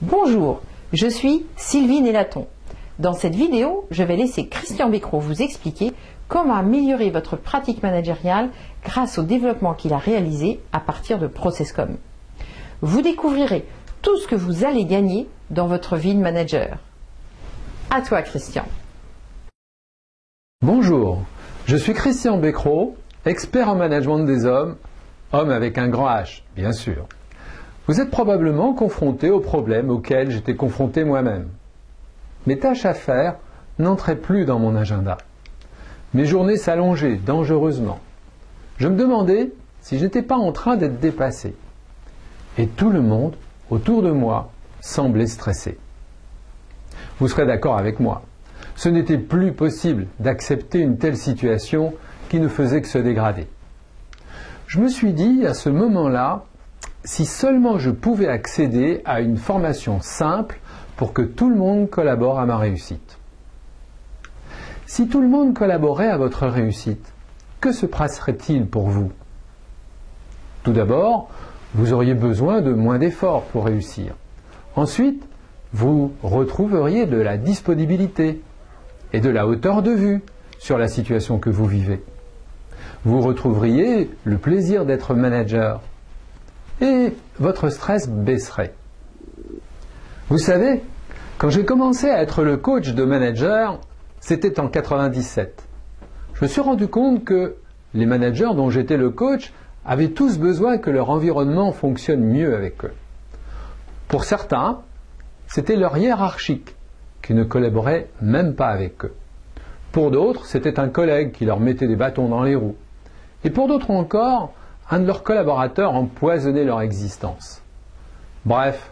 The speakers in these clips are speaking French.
Bonjour, je suis Sylvie Nélaton. Dans cette vidéo, je vais laisser Christian Becrot vous expliquer comment améliorer votre pratique managériale grâce au développement qu'il a réalisé à partir de ProcessCom. Vous découvrirez tout ce que vous allez gagner dans votre vie de manager. À toi, Christian. Bonjour, je suis Christian Becrot, expert en management des hommes, homme avec un grand H, bien sûr. Vous êtes probablement confronté aux problèmes auxquels j'étais confronté moi-même. Mes tâches à faire n'entraient plus dans mon agenda. Mes journées s'allongeaient dangereusement. Je me demandais si je n'étais pas en train d'être dépassé. Et tout le monde autour de moi semblait stressé. Vous serez d'accord avec moi. Ce n'était plus possible d'accepter une telle situation qui ne faisait que se dégrader. Je me suis dit à ce moment-là, si seulement je pouvais accéder à une formation simple pour que tout le monde collabore à ma réussite. Si tout le monde collaborait à votre réussite, que se passerait-il pour vous? Tout d'abord, vous auriez besoin de moins d'efforts pour réussir. Ensuite, vous retrouveriez de la disponibilité et de la hauteur de vue sur la situation que vous vivez. Vous retrouveriez le plaisir d'être manager et votre stress baisserait. Vous savez, quand j'ai commencé à être le coach de manager, c'était en 97. Je me suis rendu compte que les managers dont j'étais le coach avaient tous besoin que leur environnement fonctionne mieux avec eux. Pour certains, c'était leur hiérarchique qui ne collaborait même pas avec eux. Pour d'autres, c'était un collègue qui leur mettait des bâtons dans les roues. Et pour d'autres encore, un de leurs collaborateurs empoisonnait leur existence. Bref,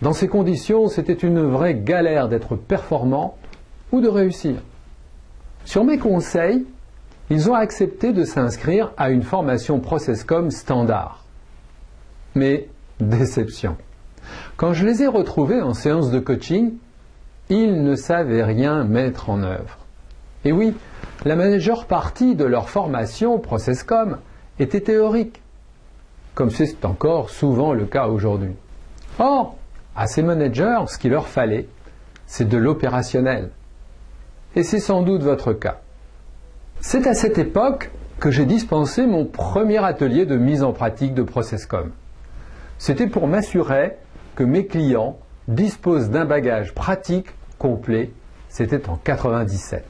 dans ces conditions, c'était une vraie galère d'être performant ou de réussir. Sur mes conseils, ils ont accepté de s'inscrire à une formation ProcessCom standard. Mais déception. Quand je les ai retrouvés en séance de coaching, ils ne savaient rien mettre en œuvre. Et oui, la majeure partie de leur formation ProcessCom était théorique, comme c'est encore souvent le cas aujourd'hui. Or, à ces managers, ce qu'il leur fallait, c'est de l'opérationnel. Et c'est sans doute votre cas. C'est à cette époque que j'ai dispensé mon premier atelier de mise en pratique de ProcessCom. C'était pour m'assurer que mes clients disposent d'un bagage pratique complet. C'était en 97.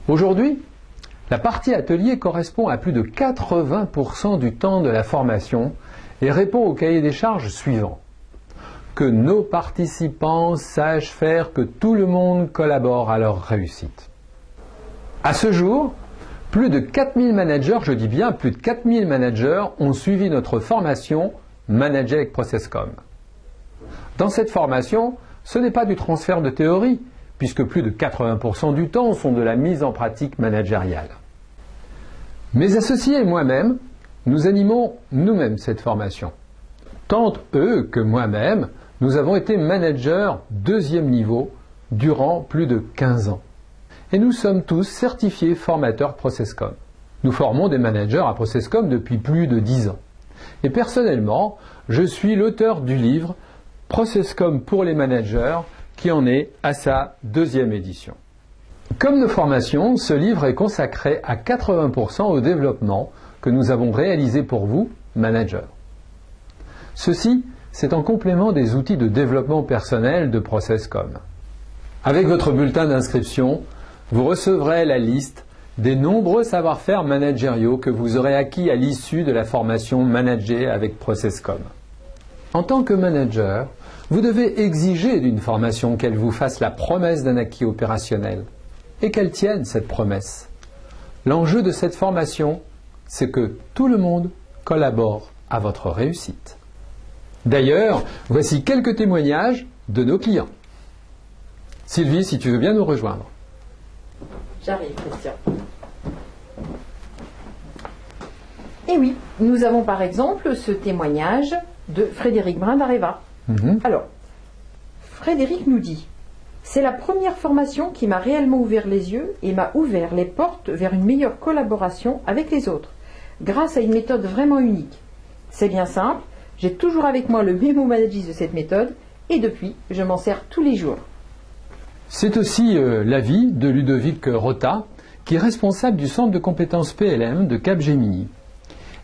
Aujourd'hui, la partie atelier correspond à plus de 80% du temps de la formation et répond au cahier des charges suivant. Que nos participants sachent faire que tout le monde collabore à leur réussite. À ce jour, plus de 4000 managers, je dis bien plus de 4000 managers, ont suivi notre formation Manager avec ProcessCom. Dans cette formation, ce n'est pas du transfert de théorie, puisque plus de 80% du temps sont de la mise en pratique managériale. Mes associés et moi-même, nous animons nous-mêmes cette formation. Tant eux que moi-même, nous avons été managers deuxième niveau durant plus de 15 ans. Et nous sommes tous certifiés formateurs ProcessCom. Nous formons des managers à ProcessCom depuis plus de 10 ans. Et personnellement, je suis l'auteur du livre ProcessCom pour les managers, qui en est à sa deuxième édition. Comme nos formations, ce livre est consacré à 80% au développement que nous avons réalisé pour vous, managers. Ceci, c'est en complément des outils de développement personnel de ProcessCom. Avec votre bulletin d'inscription, vous recevrez la liste des nombreux savoir-faire managériaux que vous aurez acquis à l'issue de la formation Manager avec ProcessCom. En tant que manager, vous devez exiger d'une formation qu'elle vous fasse la promesse d'un acquis opérationnel et qu'elle tienne cette promesse. L'enjeu de cette formation, c'est que tout le monde collabore à votre réussite. D'ailleurs, voici quelques témoignages de nos clients. Sylvie, si tu veux bien nous rejoindre. J'arrive, Christian. Et oui, nous avons par exemple ce témoignage de Frédéric Brun d'Areva. Alors, Frédéric nous dit: c'est la première formation qui m'a réellement ouvert les yeux et m'a ouvert les portes vers une meilleure collaboration avec les autres, grâce à une méthode vraiment unique. C'est bien simple, j'ai toujours avec moi le mémo Managis de cette méthode et depuis, je m'en sers tous les jours. C'est aussi l'avis de Ludovic Rota, qui est responsable du centre de compétences PLM de Capgemini.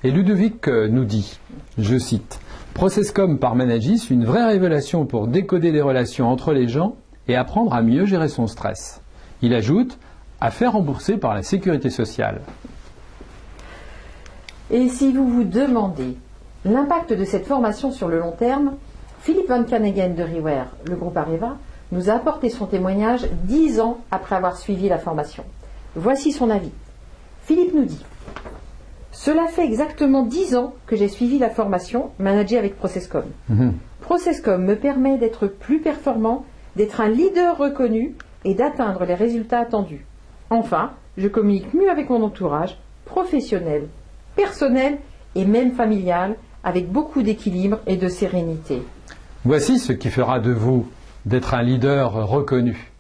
Et Ludovic nous dit, je cite, « Processcom par Managis, une vraie révélation pour décoder les relations entre les gens et apprendre à mieux gérer son stress. » Il ajoute, « à faire rembourser par la sécurité sociale. » Et si vous vous demandez l'impact de cette formation sur le long terme, Philippe Van Caneghem de Reware, le groupe Areva, nous a apporté son témoignage 10 ans après avoir suivi la formation. Voici son avis. Philippe nous dit « Cela fait exactement 10 ans que j'ai suivi la formation Manager avec Processcom. Processcom me permet d'être plus performant, d'être un leader reconnu et d'atteindre les résultats attendus. Enfin, je communique mieux avec mon entourage, professionnel, personnel et même familial, avec beaucoup d'équilibre et de sérénité. » Voici ce qui fera de vous d'être un leader reconnu.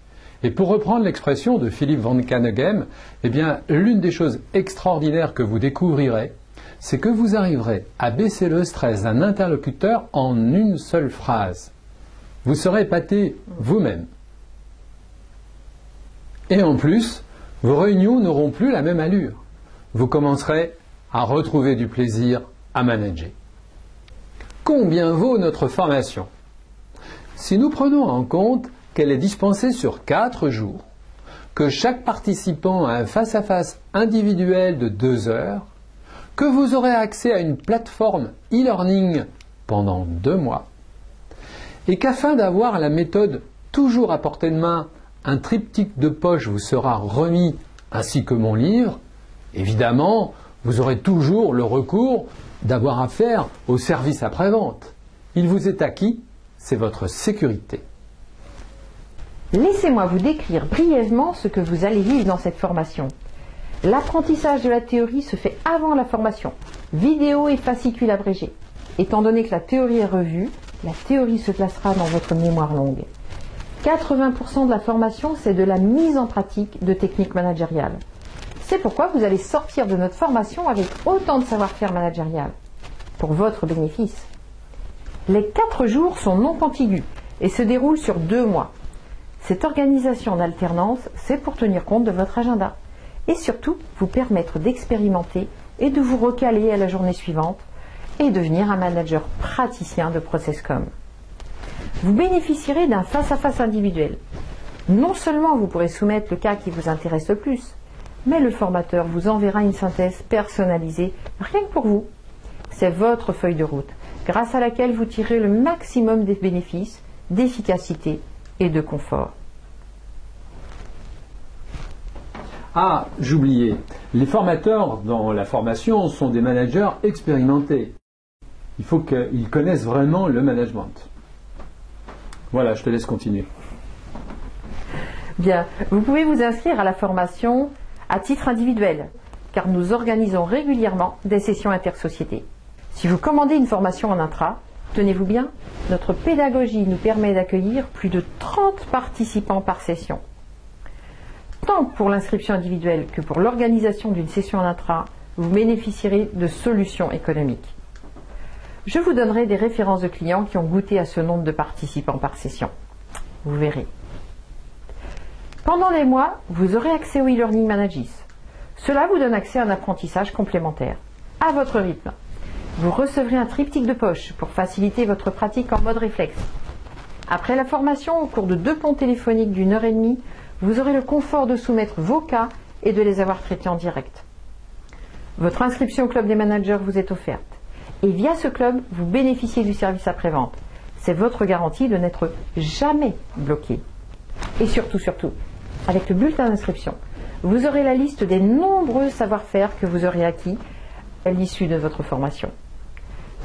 Et pour reprendre l'expression de Philippe Van Caneghem, eh bien, l'une des choses extraordinaires que vous découvrirez, c'est que vous arriverez à baisser le stress d'un interlocuteur en une seule phrase. Vous serez épaté vous-même. Et en plus, vos réunions n'auront plus la même allure. Vous commencerez à retrouver du plaisir à manager. Combien vaut notre formation? Si nous prenons en compte qu'elle est dispensée sur 4 jours, que chaque participant a un face-à-face individuel de 2 heures, que vous aurez accès à une plateforme e-learning pendant 2 mois, et qu'afin d'avoir la méthode toujours à portée de main, un triptyque de poche vous sera remis ainsi que mon livre, évidemment, vous aurez toujours le recours d'avoir affaire au service après-vente. Il vous est acquis, c'est votre sécurité. Laissez-moi vous décrire brièvement ce que vous allez vivre dans cette formation. L'apprentissage de la théorie se fait avant la formation, vidéo et fascicules abrégés. Étant donné que la théorie est revue, la théorie se classera dans votre mémoire longue. 80% de la formation, c'est de la mise en pratique de techniques managériales. C'est pourquoi vous allez sortir de notre formation avec autant de savoir-faire managérial, pour votre bénéfice. Les 4 jours sont non contigus et se déroulent sur 2 mois. Cette organisation en alternance, c'est pour tenir compte de votre agenda et surtout vous permettre d'expérimenter et de vous recaler à la journée suivante et devenir un manager praticien de Processcom. Vous bénéficierez d'un face-à-face individuel. Non seulement vous pourrez soumettre le cas qui vous intéresse le plus, mais le formateur vous enverra une synthèse personnalisée rien que pour vous. C'est votre feuille de route, grâce à laquelle vous tirez le maximum des bénéfices, d'efficacité et de confort. Ah, j'oubliais, les formateurs dans la formation sont des managers expérimentés. Il faut qu'ils connaissent vraiment le management. Voilà, je te laisse continuer. Bien, vous pouvez vous inscrire à la formation à titre individuel, car nous organisons régulièrement des sessions intersociétés. Si vous commandez une formation en intra, tenez-vous bien, notre pédagogie nous permet d'accueillir plus de 30 participants par session. Tant pour l'inscription individuelle que pour l'organisation d'une session en intra, vous bénéficierez de solutions économiques. Je vous donnerai des références de clients qui ont goûté à ce nombre de participants par session. Vous verrez. Pendant des mois, vous aurez accès au e-learning Managis. Cela vous donne accès à un apprentissage complémentaire, à votre rythme. Vous recevrez un triptyque de poche pour faciliter votre pratique en mode réflexe. Après la formation, au cours de 2 ponts téléphoniques d'1 heure et demie, vous aurez le confort de soumettre vos cas et de les avoir traités en direct. Votre inscription au club des managers vous est offerte. Et via ce club, vous bénéficiez du service après-vente. C'est votre garantie de n'être jamais bloqué. Et surtout, avec le bulletin d'inscription, vous aurez la liste des nombreux savoir-faire que vous aurez acquis à l'issue de votre formation.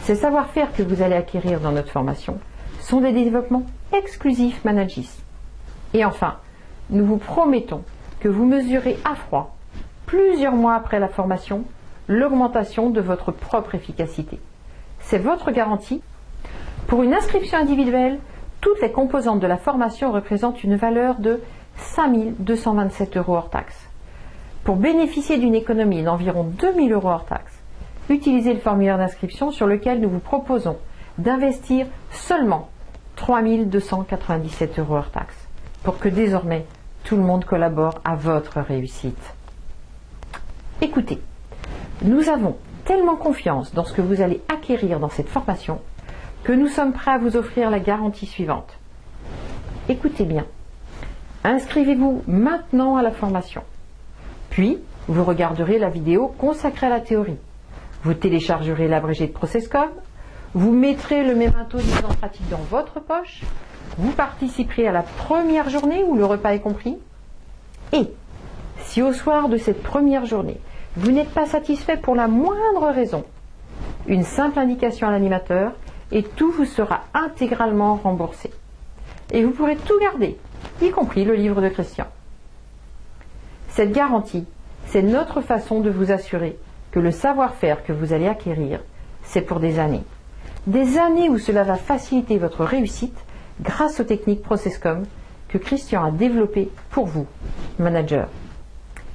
Ces savoir-faire que vous allez acquérir dans notre formation sont des développements exclusifs Managis. Et enfin, nous vous promettons que vous mesurez à froid, plusieurs mois après la formation, l'augmentation de votre propre efficacité. C'est votre garantie. Pour une inscription individuelle, toutes les composantes de la formation représentent une valeur de 5 227 € hors taxe. Pour bénéficier d'une économie d'environ 2 000 € hors taxe, utilisez le formulaire d'inscription sur lequel nous vous proposons d'investir seulement 3297 € hors taxes, pour que désormais tout le monde collabore à votre réussite. Écoutez, nous avons tellement confiance dans ce que vous allez acquérir dans cette formation que nous sommes prêts à vous offrir la garantie suivante. Écoutez bien, inscrivez-vous maintenant à la formation. Puis, vous regarderez la vidéo consacrée à la théorie. Vous téléchargerez l'abrégé de Processcom, vous mettrez le memento de mise en pratique dans votre poche, vous participerez à la première journée où le repas est compris. Et si au soir de cette première journée, vous n'êtes pas satisfait pour la moindre raison, une simple indication à l'animateur et tout vous sera intégralement remboursé. Et vous pourrez tout garder, y compris le livre de Christian. Cette garantie, c'est notre façon de vous assurer que le savoir-faire que vous allez acquérir, c'est pour des années. Des années où cela va faciliter votre réussite grâce aux techniques Processcom que Christian a développées pour vous, manager.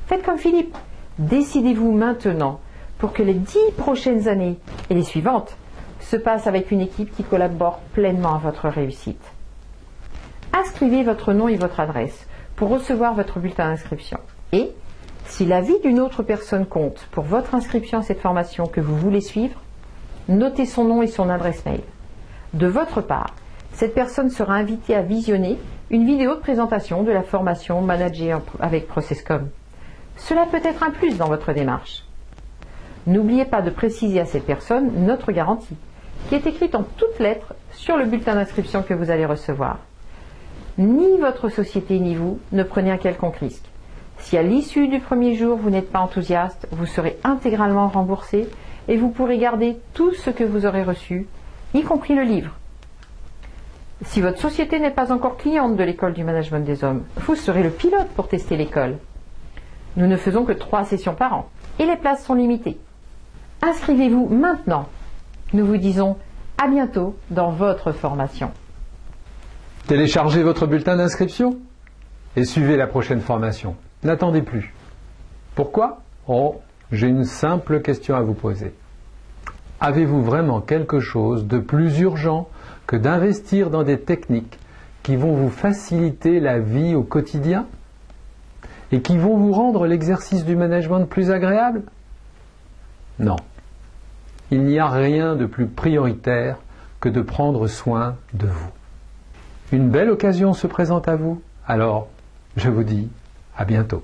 Faites comme Philippe, décidez-vous maintenant pour que les 10 prochaines années et les suivantes se passent avec une équipe qui collabore pleinement à votre réussite. Inscrivez votre nom et votre adresse pour recevoir votre bulletin d'inscription. Et, si l'avis d'une autre personne compte pour votre inscription à cette formation que vous voulez suivre, notez son nom et son adresse mail. De votre part, cette personne sera invitée à visionner une vidéo de présentation de la formation Manager avec Processcom. Cela peut être un plus dans votre démarche. N'oubliez pas de préciser à cette personne notre garantie, qui est écrite en toutes lettres sur le bulletin d'inscription que vous allez recevoir. Ni votre société ni vous ne prenez un quelconque risque. Si à l'issue du premier jour vous n'êtes pas enthousiaste, vous serez intégralement remboursé et vous pourrez garder tout ce que vous aurez reçu, y compris le livre. Si votre société n'est pas encore cliente de l'école du management des hommes, vous serez le pilote pour tester l'école. Nous ne faisons que 3 sessions par an et les places sont limitées. Inscrivez-vous maintenant. Nous vous disons à bientôt dans votre formation. Téléchargez votre bulletin d'inscription et suivez la prochaine formation. N'attendez plus. Pourquoi? Oh, j'ai une simple question à vous poser. Avez-vous vraiment quelque chose de plus urgent que d'investir dans des techniques qui vont vous faciliter la vie au quotidien et qui vont vous rendre l'exercice du management plus agréable? Non. Il n'y a rien de plus prioritaire que de prendre soin de vous. Une belle occasion se présente à vous, alors je vous dis à bientôt.